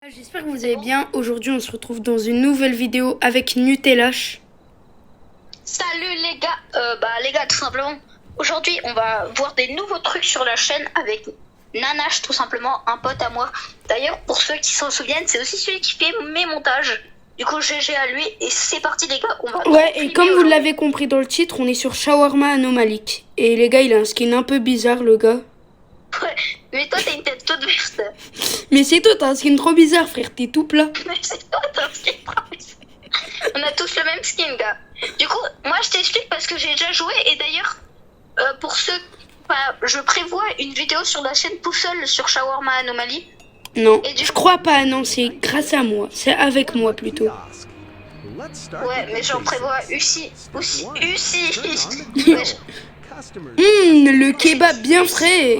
J'espère que vous allez bien. Aujourd'hui, on se retrouve dans une nouvelle vidéo avec Nutellash. Salut les gars, les gars, tout simplement. Aujourd'hui, on va voir des nouveaux trucs sur la chaîne avec Nanash, tout simplement, un pote à moi. D'ailleurs, pour ceux qui s'en souviennent, c'est aussi celui qui fait mes montages. Du coup, GG à lui et c'est parti les gars. On va Ouais, et comme vous l'avez compris dans le titre, on est sur Shawarma Anomalik. Et les gars, il a un skin un peu bizarre, le gars. Ouais, mais toi, t'as une tête toute verte. Mais c'est toi, t'as un skin trop bizarre, frère, t'es tout plat. Mais c'est toi, t'as un skin trop bizarre. On a tous le même skin, gars. Du coup, moi, je t'explique parce que j'ai déjà joué. Et d'ailleurs, pour ceux... je prévois une vidéo sur la chaîne tout seul sur Shawarma Anomaly. Non, je crois pas, non, c'est grâce à moi. C'est avec moi, plutôt. Ouais, mais j'en prévois aussi. Le kebab bien frais.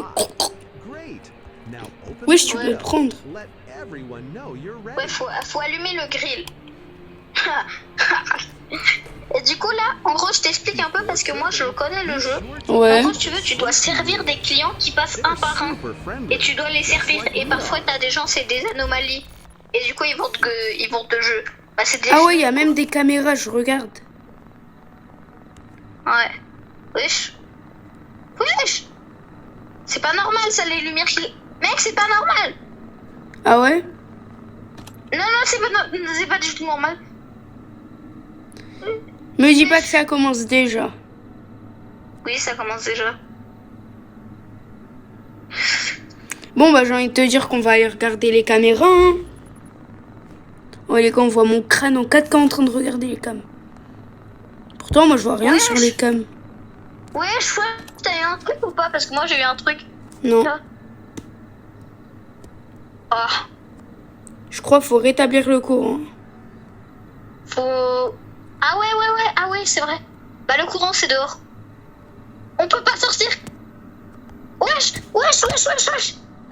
Wesh, tu peux le prendre. Ouais, faut allumer le grill. Et du coup là, en gros, je t'explique un peu parce que moi je connais le jeu. Ouais. En gros, si tu veux, tu dois servir des clients qui passent un par un. Et tu dois les servir. Et parfois, t'as des gens, c'est des anomalies. Et du coup, ils vont te jeu. Bah, c'est des Ah ouais, il y a même des caméras, je regarde. Ouais. Wesh. Wesh. C'est pas normal ça, les lumières qui... Mec, c'est pas normal. Ah ouais? Non, c'est pas du tout normal. Me dis pas que ça commence déjà. Oui, ça commence déjà. Bon, bah j'ai envie de te dire qu'on va aller regarder les caméras. Hein. Oh les gars, on voit mon crâne en 4K en train de regarder les cams. Pourtant, moi je vois rien sur les cams. Ouais, t'as eu un truc ou pas? Parce que moi j'ai eu un truc. Non. Oh. Je crois qu'il faut rétablir le courant. Ah ouais, c'est vrai. Bah le courant c'est dehors. On peut pas sortir. Wesh.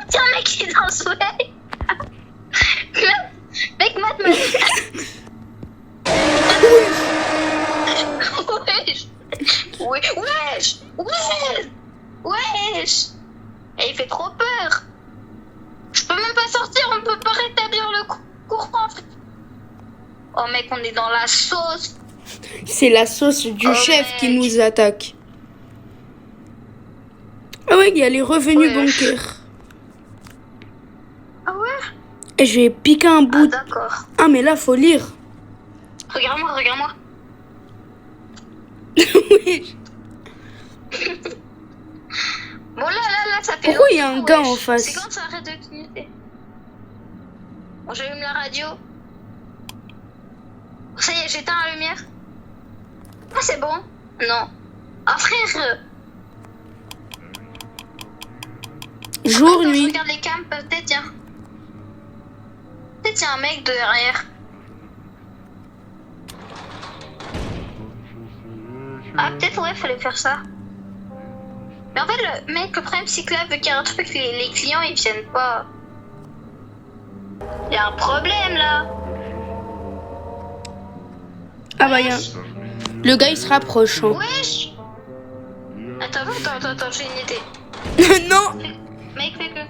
Tiens, mec, il est dans le soleil. Mec, mate. Wesh. Et il fait trop peur. Je peux même pas sortir, on peut pas rétablir le courant. Oh mec, on est dans la sauce. C'est la sauce du chef qui nous attaque. Ah ouais, il y a les revenus bancaires. Ah ouais? Et je vais piquer un bout. Ah d'accord. Ah mais là, faut lire. Regarde-moi. Oui. Bon là, ça fait... Pourquoi il y a un gars en face? C'est quand ça arrête de clignoter? Bon, j'allume la radio. Ça y est, j'éteins la lumière. Ah, c'est bon? Non. Ah, frère. Jour, Attends, nuit. je regarde les cams, peut-être, tiens. Peut-être il y a un mec derrière. Ah, peut-être, ouais, fallait faire ça. Mais en fait, le problème, c'est que là, vu qu'il y a un truc, les clients, ils viennent pas. Il y a un problème, là. Ah bah, le gars, il se rapproche. Hein. Wesh. Attends, j'ai une idée. Non. Mec, fais-le.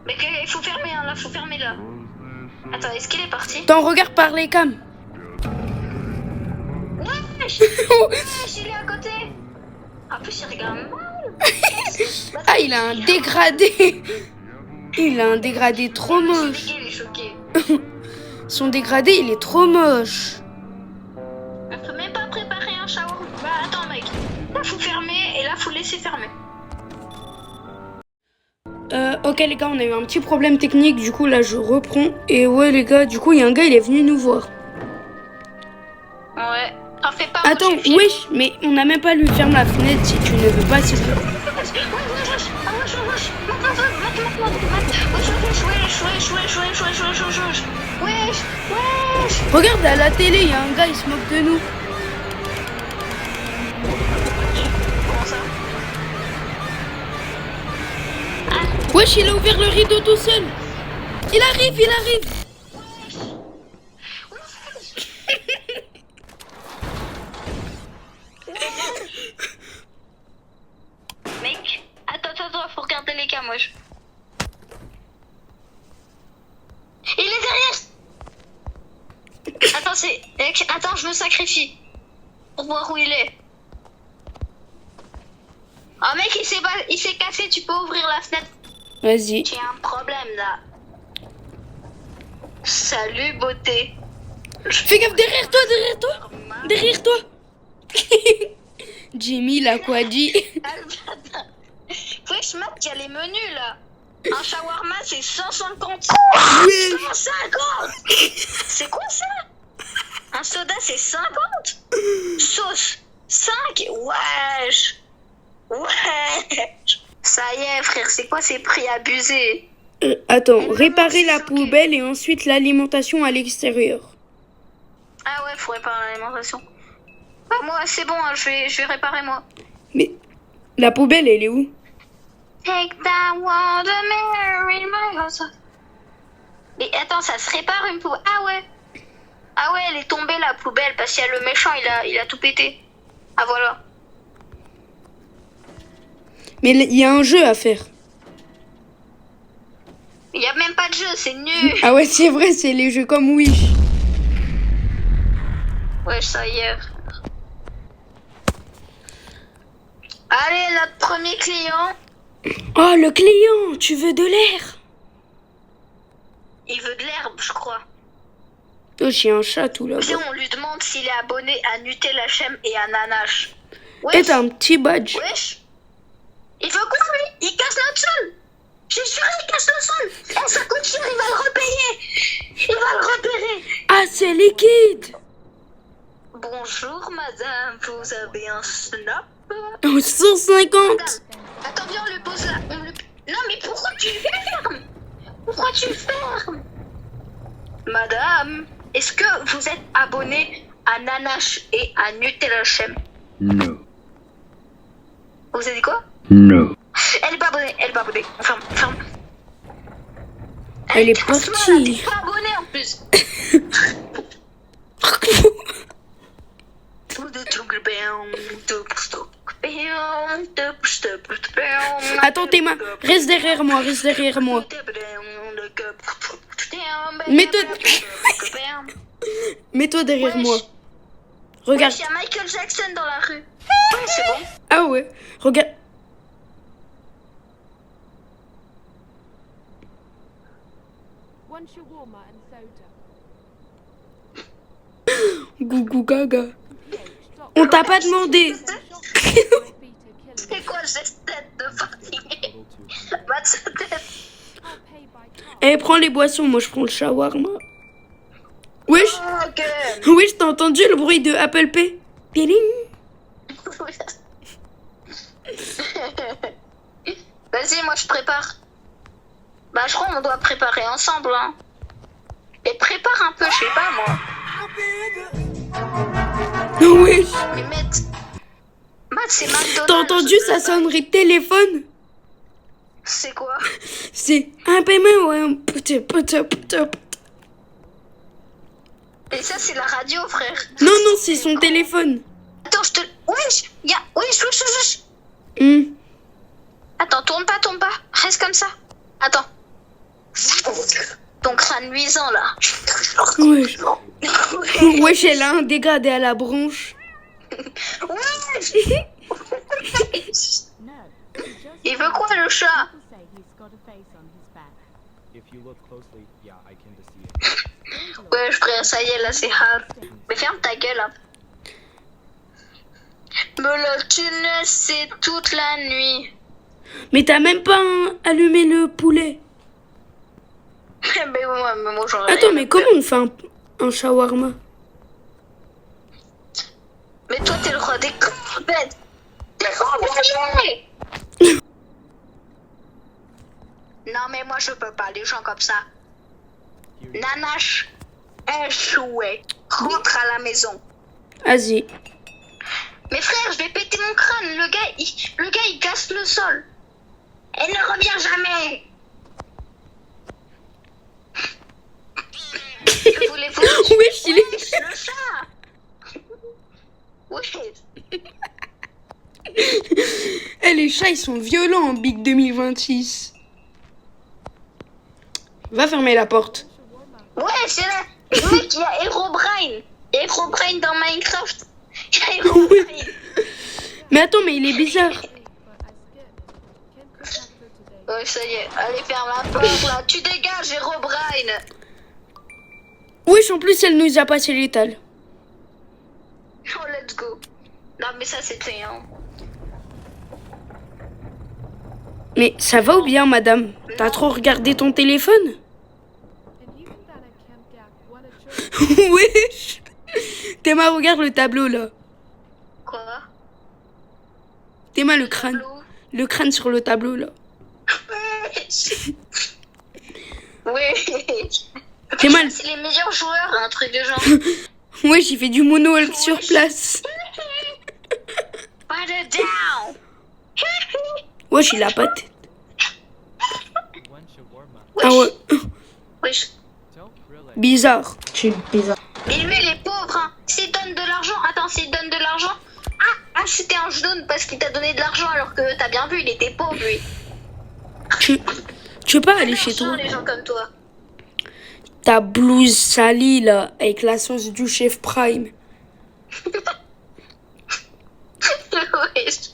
Mec, il faut fermer, hein, là, faut fermer, là. Attends, est-ce qu'il est parti? T'en regardes par les cams. Wesh. Wesh, il est à côté. En plus, il regarde mal. Ah, il a un dégradé. Il a un dégradé trop moche. Il est choqué. Son dégradé, il est trop moche. On peut même pas préparer un shower. Bah, attends, mec. Là, faut fermer et là, faut laisser fermer. Ok les gars, on a eu un petit problème technique, du coup là je reprends. Et ouais les gars, du coup il y a un gars, il est venu nous voir. Ouais, t'en fais pas. Attends, wesh, mais on n'a même pas lui ferme la fenêtre si tu ne veux pas, s'il te plaît. Wesh. Regarde à la télé, il y a un gars, il se moque de nous. Comment ça? Wesh, il a ouvert le rideau tout seul. Il arrive. Mec, attends, faut regarder les cams, wesh. Attends, attends, je me sacrifie. Pour voir où il est. Oh mec, il s'est cassé, tu peux ouvrir la fenêtre. Vas-y. J'ai un problème là. Salut beauté. Fais gaffe, derrière toi. Derrière toi. Jimmy l'a quoi dit? Wesh, Matt, il y a les menus là. Un shawarma c'est 150. Oui. 150. C'est quoi ça? Un soda c'est 50. Sauce 5. Wesh. Wesh. Ça y est frère, c'est quoi ces prix abusés? Attends, réparer la poubelle et ensuite l'alimentation à l'extérieur. Ah ouais, faut réparer l'alimentation. Bah, moi c'est bon, hein, je vais réparer moi. Mais la poubelle, elle est où? Take that water, in my house. Mais attends, ça se répare une poubelle? Ah ouais. Ah ouais, elle est tombée la poubelle parce qu'il y a le méchant, il a tout pété. Ah voilà. Mais il y a un jeu à faire. Il y a même pas de jeu, c'est nul. Ah ouais, c'est vrai, c'est les jeux comme Wish. Ouais, ça y est. Allez, notre premier client. Oh, le client, tu veux de l'air? Il veut de l'herbe, je crois. Oh, j'ai un chat tout là-bas. Viens, on lui demande s'il est abonné à Nutella Chem et à Nanache. Et t'as un petit badge. Wesh. Il veut quoi, lui? Il casse notre sol. J'ai juré, il casse le sol. Eh, ça coûte cher, il va le repayer. Il va le repérer. Ah, c'est liquide. Bonjour, madame. Vous avez un snap? Oh, 150. Madame, attends, viens, on le pose là. Non, mais pourquoi tu fermes? Pourquoi tu fermes? Madame, est-ce que vous êtes abonné à Nanache et à Nutella Chem? No. Vous avez dit quoi? No. Elle est pas abonnée, ferme. Elle est Casse-moi, là, partie. t'es pas abonnée en plus. Attends, tes mains. Reste derrière moi. Mets-toi Mets-toi derrière moi. Regarde. Il y a Michael Jackson dans la rue. Ouais, c'est bon. Ah ouais. Regarde. One shawarma and soda. Gougou gaga. On t'a pas demandé. C'est quoi cette tête de fatigué? Matt, cette tête. Eh, prends les boissons, moi je prends le shawarma. Wesh. Ok. Wesh, t'as entendu le bruit de Apple Pay? Tiling. Vas-y, moi je prépare. Bah, je crois qu'on doit préparer ensemble, hein. Et prépare un peu, je sais pas moi. Wesh. Mais Matt, c'est McDonald's. T'as entendu sa sonnerie de téléphone? C'est quoi? C'est un paiement ou un Et ça, c'est la radio, frère. Non, c'est son téléphone. Attends, je te... Wesh, wesh. Hmm. Attends, tourne pas. Reste comme ça. Attends. Ton crâne luisant, là. Wesh. Wesh, elle a un dégradé à la branche. Wesh. Il veut quoi, le chat? Ouais, frère, ça y est, là, c'est hard. Mais ferme ta gueule, hein. Me le tu ne sais toute la nuit. Mais t'as même pas allumé le poulet. Mais moi j'aurais Attends, rien mais à comment faire. on fait un shawarma? Mais toi, t'es le roi des crevettes. T'es le roi des... Non, mais moi, je peux pas, les gens comme ça. Nanache, échoué. Rentre à la maison. Vas-y. Mais frère, je vais péter mon crâne. Le gars, il casse le sol. Elle ne revient jamais. Que voulez-vous? Wesh, il est... Wesh, le chat. Wesh. Eh, les chats, ils sont violents en Big 2026. Va fermer la porte. Ouais, c'est là. Mec, il y a Herobrine. Il y a Herobrine dans Minecraft. Il y a Herobrine. Mais attends, mais il est bizarre. But I skipped. Kim contacted today. Ouais, ça y est. Allez, ferme la porte là. Tu dégages, Herobrine. Wesh, en plus, elle nous a passé l'étal. Oh, let's go. Non, mais ça, c'était... Hein. Mais ça va ou bien, madame? T'as trop regardé ton téléphone? And even then I can't get what a joke. Wesh. Théma, regarde le tableau, là. Quoi? Théma, le crâne. Tableau. Le crâne sur le tableau, là. Oui. Théma, C'est les meilleurs joueurs, un truc de genre. wesh, il fait du mono sur place. Put it down. Wesh, il a pas de tête. One shawarma. Ah ouais. Wesh. Don't grill it. Bizarre. Mais lui, il est pauvre, hein. S'il donne de l'argent, attends, s'il donne de l'argent, acheter un jaune parce qu'il t'a donné de l'argent alors que t'as bien vu, il était pauvre, lui. Tu veux pas aller chez L'argent, toi? les gens comme toi. Ta blouse salie, là, avec la sauce du chef Prime. Wesh.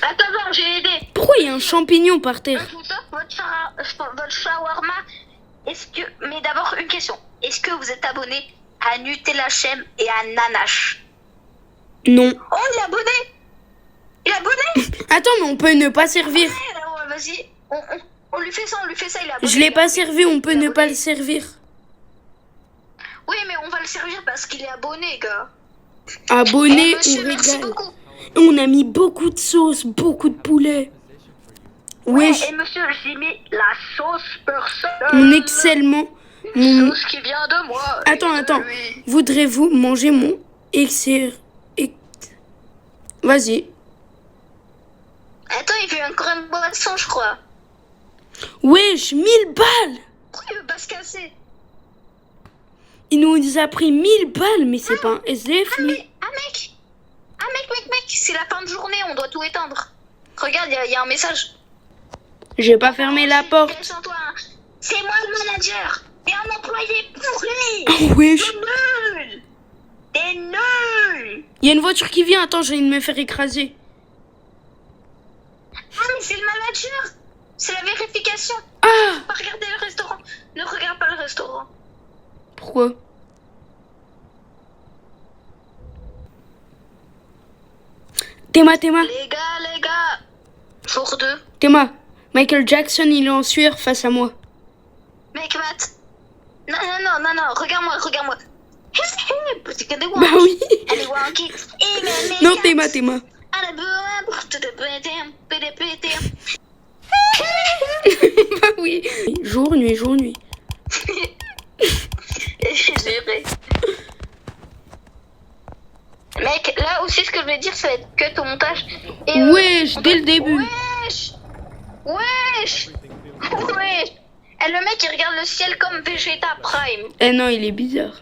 Attends, j'ai aidé. Pourquoi il y a un champignon par terre? Votre shawarma, est-ce que... Mais d'abord, une question. Est-ce que vous êtes abonné à Nutella Chem et à Nanache? Non. Oh, il est abonné. Il est abonné. Attends, mais on peut ne pas servir. Ouais, alors, vas-y. On lui fait ça, il est abonné. Je l'ai pas servi, on peut Il est ne pas abonné. le servir. Oui, mais on va le servir parce qu'il est abonné, gars. Abonné, Eh, monsieur, on merci régale. beaucoup. On a mis beaucoup de sauce, beaucoup de poulet. Position for you. Wesh, Et monsieur, j'ai mis la sauce personnelle. mon excellement. Mon... Sauce qui vient de moi. Attends, et de attends. lui. Voudrez-vous manger mon excellent... Vas-y. Attends, il fait encore une boisson, je crois. Wesh, 1000 balles. Pourquoi il veut pas se casser? Il nous a pris 1000 balles, mais c'est pas un SDF, Ah, mais... mais, mec, c'est la fin de journée, on doit tout éteindre. Regarde, il y a un message. J'ai pas fermé la porte. Descends-toi, hein. C'est moi le manager. T'es un employé pourri. Oh, wesh. T'es nul. T'es nul. Il y a une voiture qui vient, attends, j'ai envie de me faire écraser. Ah, mais c'est le manager. C'est la vérification. Ah, Faut pas regarder le restaurant. Ne regarde pas le restaurant. pourquoi? Théma, Les gars. Pour deux. Théma. Michael Jackson, il est en sueur face à moi. Mec, Matt. Non, regarde-moi. Bah oui. Elle est wonky. Non, Théma. Bah oui. Jour, nuit. J'irai. Mec, là aussi, ce que je vais dire, ça va être cut au montage. Et, Wesh, dès le début. Wesh. Et le mec, il regarde le ciel comme Vegeta Prime. Eh non, il est bizarre.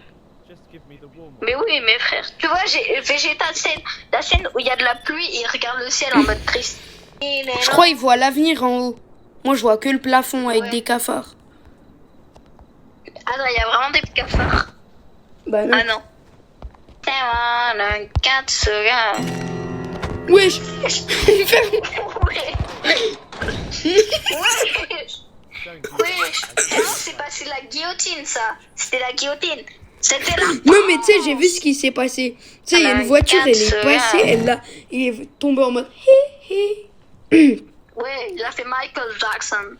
Just give me the warm one. Mais oui, mes frères. Tu vois, j'ai Vegeta scène, la scène où il y a de la pluie et il regarde le ciel en mode triste. Je crois qu'il voit l'avenir en haut. Moi, je vois que le plafond avec Ouais. des cafards. Ah non, il y a vraiment des cafards. Bah non. Ah non. C'est 4 secondes. Wesh. Non, c'est pas c'est la guillotine, ça. C'était la guillotine. C'était là. Non, mais tu sais, j'ai vu ce qui s'est passé. Tu sais, il y a une voiture, elle est passée, il est tombé en mode... Hé, hé. Ouais, il a fait Michael Jackson.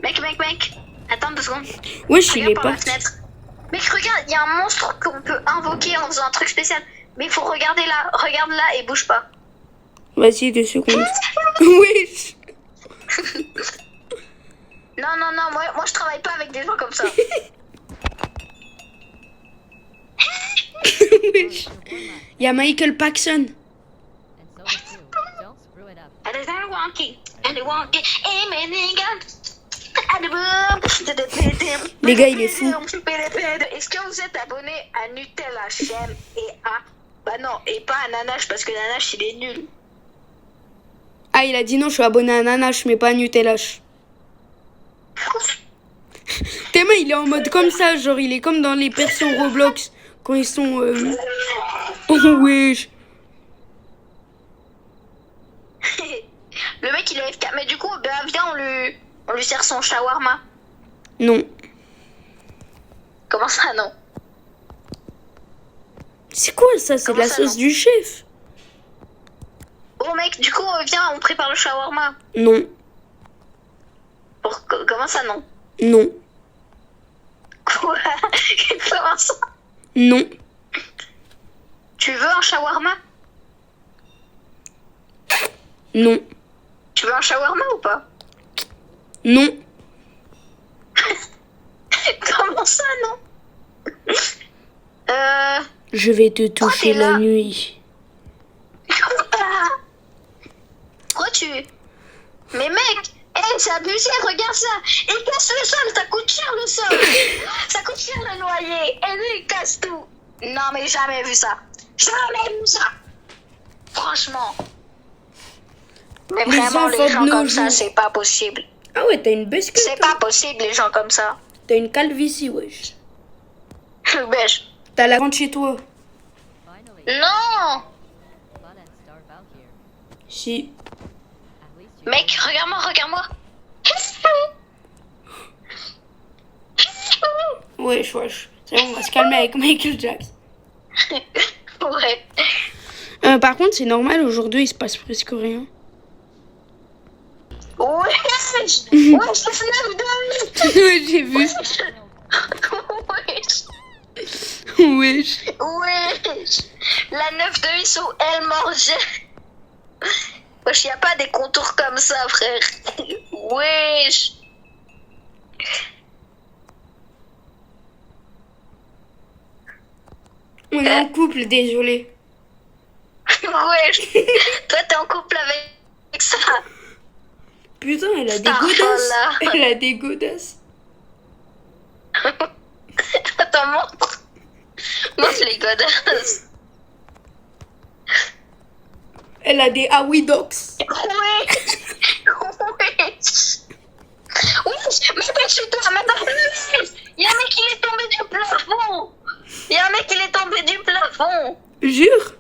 Mec. Attends 2 secondes. Wesh, il Regarde est par la parti. fenêtre. Mec, regarde, il y a un monstre qu'on peut invoquer en faisant un truc spécial. Mais il faut regarder là. Regarde là et bouge pas. Vas-y, 2 secondes. Wesh. Non, moi je travaille pas avec des gens comme ça. Wesh. Il y a Michael Paxson. And soda too. Don't screw it up. Elle est wonky. Eh, mais les gars. Les gars, il est fou. Est-ce que vous êtes abonné à Nutella Chem et à... Bah non, et pas à Nanache parce que Nanache il est nul. Ah, il a dit non, je suis abonné à Nanache, mais pas à Nutella. Théma, il est en mode comme ça, genre il est comme dans les persos Roblox quand ils sont. Oh wesh. Le mec il est FK. Mais du coup, ben viens, on lui sert son shawarma. Non. Comment ça, non? C'est quoi ça? C'est de Comment la ça, sauce non du chef. Oh mec, du coup, viens, on prépare le shawarma. Non. Comment ça, non? Non. Quoi? Comment ça? Non. Tu veux un shawarma? Non. Tu veux un shawarma ou pas? Non. Comment ça, non? Je vais te toucher t'es là? la nuit. Pourquoi tu... Mais mec, c'est abusé, regarde ça. Il casse le sol, ça coûte cher le sol. Ça coûte cher le loyer. Et lui, il casse tout. Non, mais jamais vu ça. Jamais vu ça. Franchement. Mais Les vraiment, enfants les gens de nos comme ça, jours. c'est pas possible. Ah ouais, t'as une basket. C'est pas possible, les gens comme ça. T'as une calvitie, wesh. Beige. T'as la grande chez toi. Finally, Non. fun and starve out here. Si. At least you Mec, regarde-moi, regarde-moi. Wesh, wesh. C'est bon, on va se calmer avec Michael Jackson. Ouais. Par contre, c'est normal, aujourd'hui, il se passe presque rien. Wesh. Wesh, c'est Snap de... Ouais, j'ai vu. Wesh. Wesh. Wesh. La 9 de ISO, elle mangeait. Wesh, y a pas des contours comme ça, frère. Wesh. On est en couple, désolé. Wesh. Toi, t'es en couple avec ça. Putain, elle a des Ah, godasses. voilà. Elle a des godasses. Attends, montre. Montre les godasses. Elle a des Awidox. Wesh. Wesh. Wesh. Mais pas chez toi, maintenant. Il y a un mec qui est tombé du plafond. Il y a un mec qui est tombé du plafond. Jure.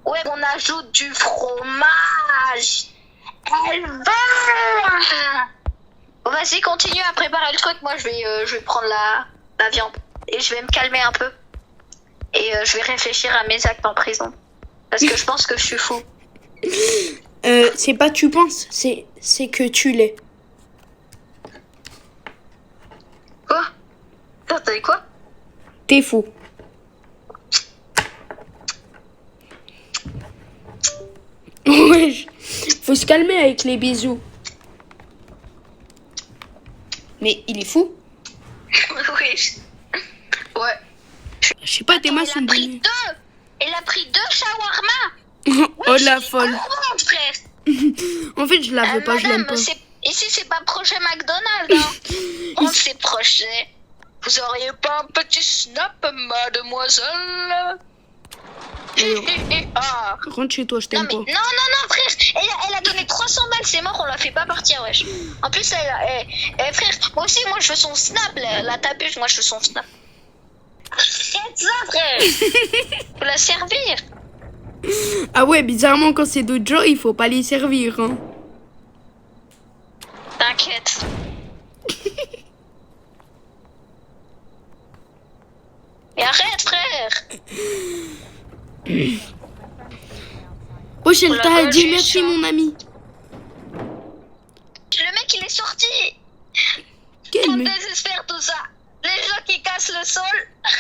Ouais, on ajoute du fromage. Elle va. Bon, vas-y, continue à préparer le truc. Moi, je vais prendre la viande. Et je vais me calmer un peu. Et je vais réfléchir à mes actes en prison. Parce que je pense que je suis fou. C'est pas tu penses, c'est que tu l'es. Quoi? T'as dit quoi? T'es fou. Wesh. Faut se calmer avec les bisous. Mais il est fou. Oui. Ouais. Je sais pas, tes mains Elle sont a pris bonnes. deux. Elle a pris 2 shawarma. Oh la Je suis folle. contente, frère. En fait, je la veux pas, je l'aime pas. Ici, c'est pas proche de McDonald's. Hein. On s'est proche. Vous auriez pas un petit snap, mademoiselle? Ah. Rentre chez toi, je Non, t'aime mais pas. non, frère. Elle a donné 300 balles, c'est mort, on la fait pas partir, wesh. En plus, frère, moi aussi, moi, je veux son snap, la t'abuse, moi, je veux son snap. Arrête ça, frère. Faut la servir. Ah ouais, bizarrement, quand c'est d'autres gens, il faut pas les servir. Hein. T'inquiète. Et arrête, frère. Oh, Shel, Oh t'as là, dit j'ai merci, chaud. mon ami. Le mec, il est sorti. Quel On mec. désespère tout ça. Les gens qui cassent le sol.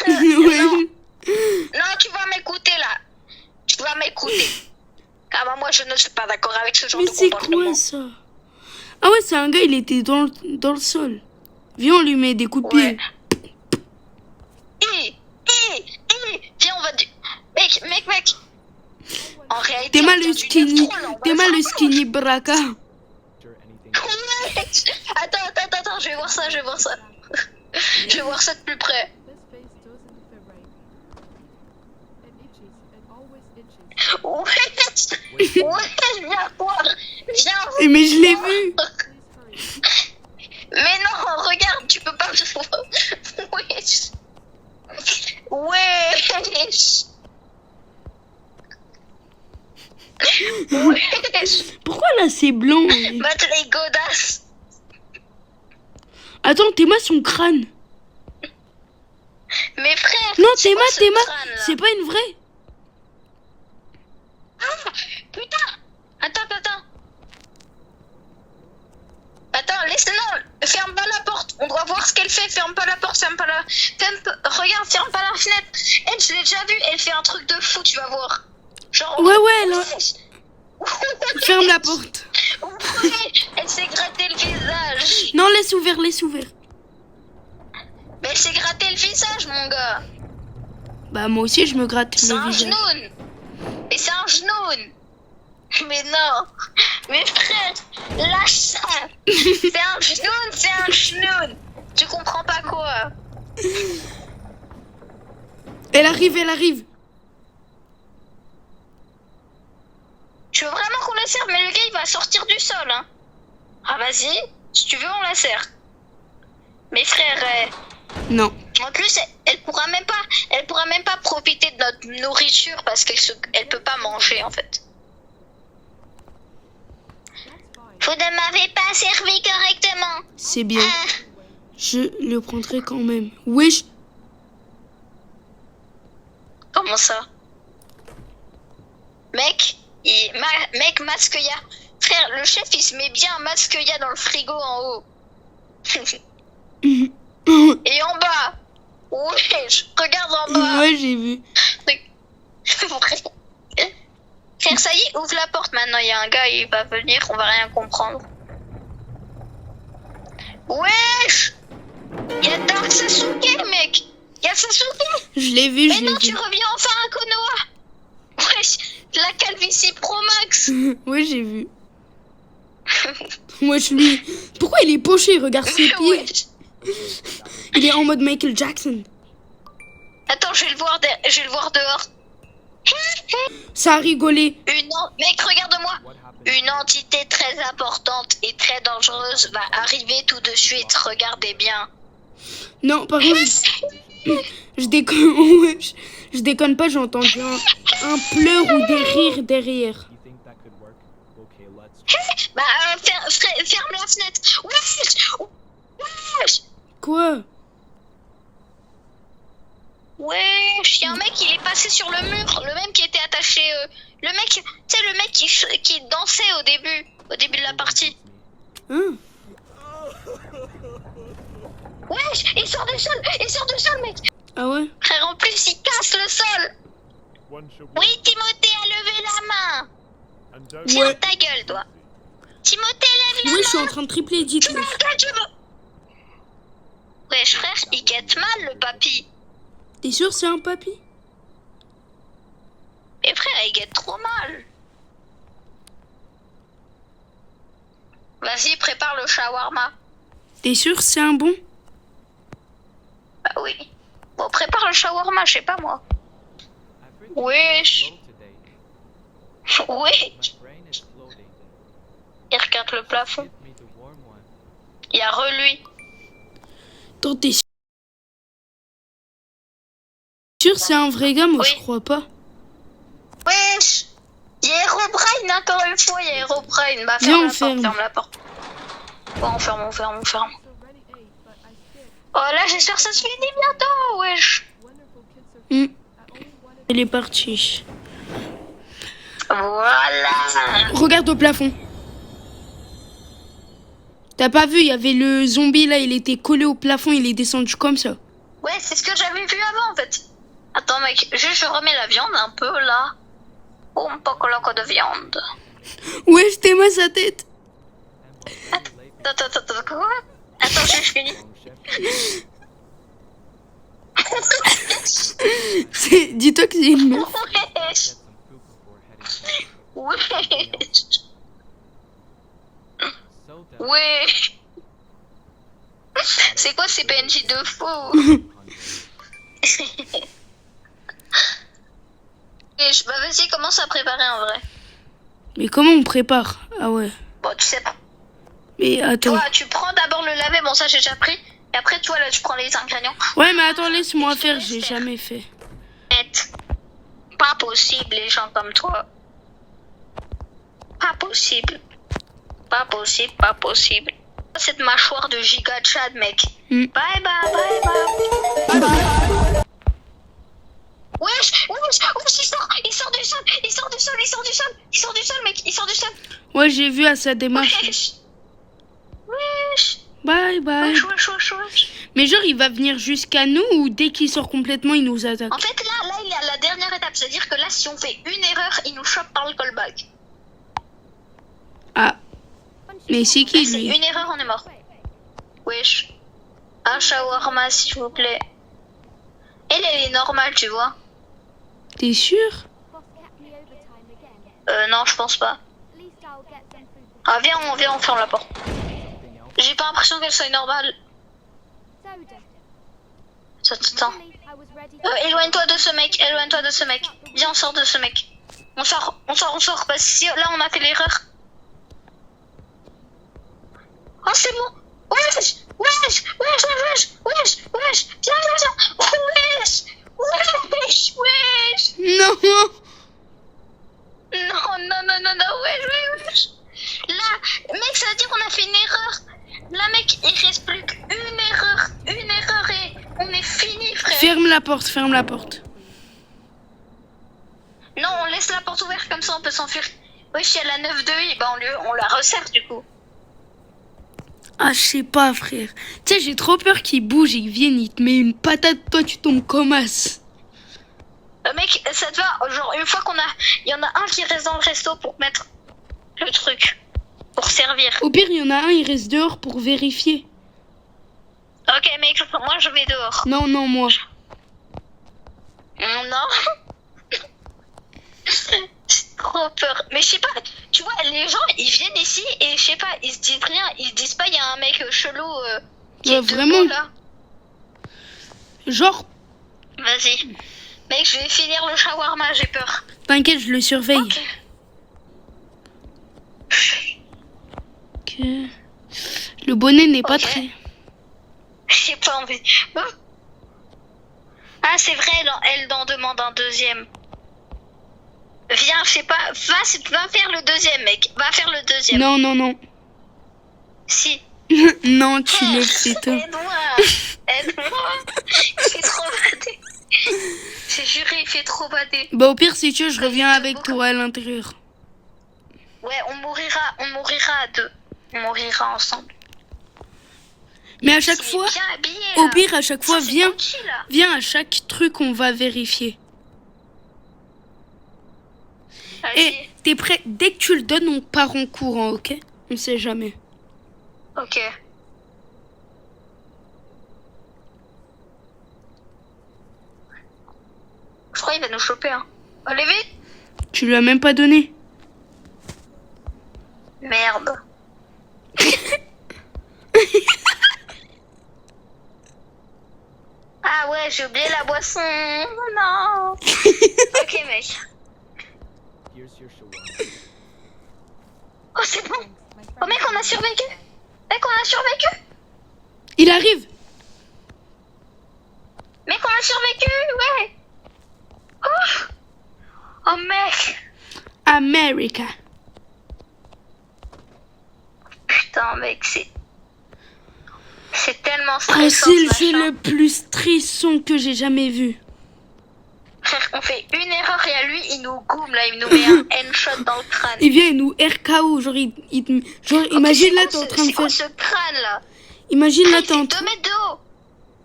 Ouais. Non, tu vas m'écouter là. Tu vas m'écouter. Ah bah moi je ne suis pas d'accord avec ce genre Mais de c'est comportement. quoi ça? Ah ouais, c'est un gars, il était dans le sol. Viens, on lui met des coups de Ouais. pied. Viens, on va du... Mec. En réalité, T'es on mal vient le du skinny. 9-3, là, on va T'es mal le faire skinny braca. Or anything. Ouais. Attends, je vais voir ça. Je vais voir ça de plus près. This face doesn't fit right. It itches. It always itches. Ouais, viens voir. Viens. Mais je l'ai vu. Please hurry. Mais non, regarde. là, c'est blanc. Battre les godasses. Attends, Théma, son crâne. Mes frères. Non, c'est Théma, quoi ce Théma, crâne, là? c'est pas une vraie. Ah, putain. Attends. Attends, laisse-le. Ferme pas la porte. On doit voir ce qu'elle fait. Ferme pas la porte. Regarde, ferme pas la fenêtre. Elle, je l'ai déjà vue. Elle fait un truc de fou, tu vas voir. Genre. Ouais, là. Ferme la porte. Ouais, elle s'est gratté le visage. Non, laisse ouvert. Mais elle s'est gratté le visage, mon gars. Bah, moi aussi, je me gratte C'est le un visage. genoun. Mais c'est un genoun. Mais non. Mes frères, lâche ça. C'est un genoun. Tu comprends pas quoi? Elle arrive. Je veux vraiment qu'on la serve, mais le gars, il va sortir du sol, hein. Ah, vas-y. Si tu veux, on la sert. Mes frères, Non. en plus, elle pourra même pas profiter de notre nourriture parce elle peut pas manger, en fait. Vous ne m'avez pas servi correctement. C'est bien. Ah. Je le prendrai quand même. Wesh. Comment ça? Mec, masqueya. Frère, le chef, il se met bien un masqueya dans le frigo en haut. Et en bas. Ouais, regarde en bas. Ouais, j'ai vu. Frère, ça y est, ouvre la porte maintenant. Il y a un gars, il va venir, on va rien comprendre. Wesh! Il y a Dark Sasuke, mec! Il y a Sasuke! Je l'ai vu, Mais non, tu reviens enfin à Konoha! Wesh! La calvitie Pro Max! Ouais, j'ai vu. Wesh, lui. Pourquoi il est poché? Regarde ses pieds. Wesh. Il est en mode Michael Jackson. Attends, je vais le voir dehors. Ça a rigolé. Mec, regarde-moi! Une entité très importante et très dangereuse va arriver tout de suite. Regardez bien. Non, par contre, je déconne. Wesh. Je déconne pas, j'ai entendu un pleur ou des rires derrière. You think that could work? Okay, let's Bah, ferme la fenêtre. Wesh! Quoi? Wesh, y'a un mec, il est passé sur le mur. Le même qui était attaché. Le mec, tu sais, le mec qui dansait au début de la partie. Hein? Wesh, il sort du sol, mec. Ah ouais? Frère, en plus, il casse le sol. one should Oui, Timothée a levé la main. and don't Ferme Ouais. ta gueule, toi. Timothée, lève la Oui, main. je suis en train de tripler, dites-le. Wesh, frère, il guette mal, le papy. T'es sûr c'est un papy? Mais frère, il guette trop mal. Vas-y, prépare le shawarma. T'es sûr c'est un bon? Bah oui. Bon, prépare le shawarma, je sais pas moi. everything Wesh. low today. Oui. My brain is floating. Il regarde le plafond. Give me the warm one. Il y a lui. Attends, t'es sûr c'est un vrai gars? Moi Oui. je crois pas. Wesh. Il y a Herobrine encore une fois, il y a Herobrine. Bah Viens, ferme on la porte, ferme. ferme la porte. Bon, on ferme. So ready ate, but I skipped. Oh là, j'espère que ça se finit bientôt, wesh. Wonderful kids are Hmm. I only wanted Il est parti. Voilà. Regarde au plafond. T'as pas vu, il y avait le zombie là, il était collé au plafond, il est descendu comme ça. Ouais, c'est ce que j'avais vu avant en fait. Attends mec, juste je remets la viande un peu là. Oh, un poco loco de viande. Ouais, je t'aime à sa tête. Attends, quoi? Attends, je finis. Dis-toi que c'est une meuf. Wesh. Wesh. Wesh. C'est quoi ces PNJ de fou? Bah vas-y, commence à préparer en vrai. Mais comment on prépare? Ah ouais. Bon, tu sais pas. Mais attends. Toi, tu prends d'abord le laver, bon ça j'ai déjà pris. Et après, toi là, tu prends les ingrédients. Ouais, mais attends, laisse-moi faire, j'ai jamais fait. Net. Pas possible, les gens comme toi. Pas possible. Pas possible, pas possible. Cette mâchoire de giga Chad, mec. Mm. Bye bye, bye bye. Bye bye. Wesh, il sort du sol, mec, il sort du sol. Ouais, j'ai vu à sa démarche. Wesh. Bye bye. Wesh. Mais genre, il va venir jusqu'à nous ou dès qu'il sort complètement, il nous attaque? En fait, là, il est à la dernière étape. C'est-à-dire que là, si on fait une erreur, il nous chope par le callback. Ah. Mais c'est qui C'est lui? une erreur, on est mort. Wesh. Un shawarma, s'il vous plaît. Elle est normale, tu vois. T'es sûr? Non, je pense pas. Ah, viens, on ferme la porte. J'ai pas l'impression qu'elle soit normale. Attends. Éloigne-toi de ce mec. Viens, on sort de ce mec. On sort. Parce que si là, on a fait l'erreur. Oh, c'est bon. Wesh. Viens. Wesh. Non. Non, wesh. Là, mec, ça veut dire qu'on a fait une erreur. Là, mec, il reste plus qu'une erreur. Et on est fini, frère. Ferme la porte. Non, on laisse la porte ouverte, comme ça on peut s'enfuir. Wesh, si elle a 9-2, bah on la resserre du coup. Ah, je sais pas, frère. Tu sais, j'ai trop peur qu'il bouge et qu'il vienne, il te met une patate, toi, tu tombes comme as. Mec, ça te va, genre, une fois il y en a un qui reste dans le resto pour mettre le truc. Pour servir. Au pire, il y en a un, il reste dehors pour vérifier. Ok, mec, moi je vais dehors. Non, moi. Non. J'ai trop peur. Mais je sais pas, tu vois, les gens, ils viennent ici et je sais pas, ils se disent rien. Ils se disent pas, il y a un mec chelou qui Ouais, est vraiment. debout, là. Genre, Vas-y. Mec, je vais finir le shawarma, j'ai peur. t'inquiète, je le surveille. Ok. Ok. Le bonnet n'est pas Ok. très... J'ai pas envie. Bon. Ah, c'est vrai, elle en demande un deuxième. Viens, je sais pas, va faire le deuxième, mec. Va faire le deuxième. Non. Si. Non, tu le fais, toi. Aide-moi. Il fait trop bader. J'ai juré, il fait trop bader. Bah, au pire, si tu veux, je reviens avec toi à l'intérieur. Ouais, on mourira à deux. On mourira ensemble. Mais à chaque Il est fois, bien habillé, au là. pire, à chaque fois, Ça, c'est viens. Gucci, là. Viens à chaque truc, on va vérifier. Vas-y. Et t'es prêt? Dès que tu le donnes, on part en courant, ok? On sait jamais. Ok. Je crois qu'il va nous choper, hein. Allez, vite. Tu lui as même pas donné. Merde. Ah ouais, j'ai oublié la boisson. Non. Ok, mec. Here's your shawarma. Oh, c'est bon. Oh, mec, on a survécu. Il arrive. Mec, on a survécu, ouais. Oh, mec. America. Putain, mec, c'est tellement Oh, stressant. c'est le ce jeu machin. le plus stressant que j'ai jamais vu. Frère, on fait une erreur et à lui, il nous goume, là. Il nous met un headshot dans le crâne. Il vient et nous RKO. Genre, imagine là, t'es en train de C'est quoi faire. ce crâne, là? Imagine là, Il t'es en fait train. 2 mètres de haut.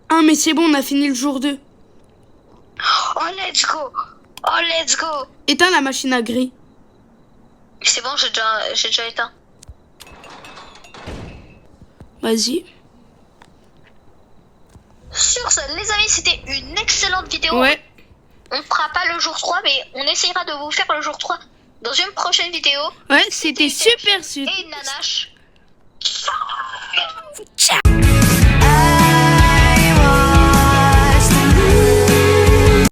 Ah, mais c'est bon, on a fini le jour 2. Oh, let's go. Éteins la machine à gris. C'est bon, j'ai déjà éteint. Vas-y. Sur ce, les amis, c'était une excellente vidéo. Ouais. On fera pas le jour 3, mais on essaiera de vous faire le jour 3 dans une prochaine vidéo. Ouais, c'était super. Et une nanache. Ciao.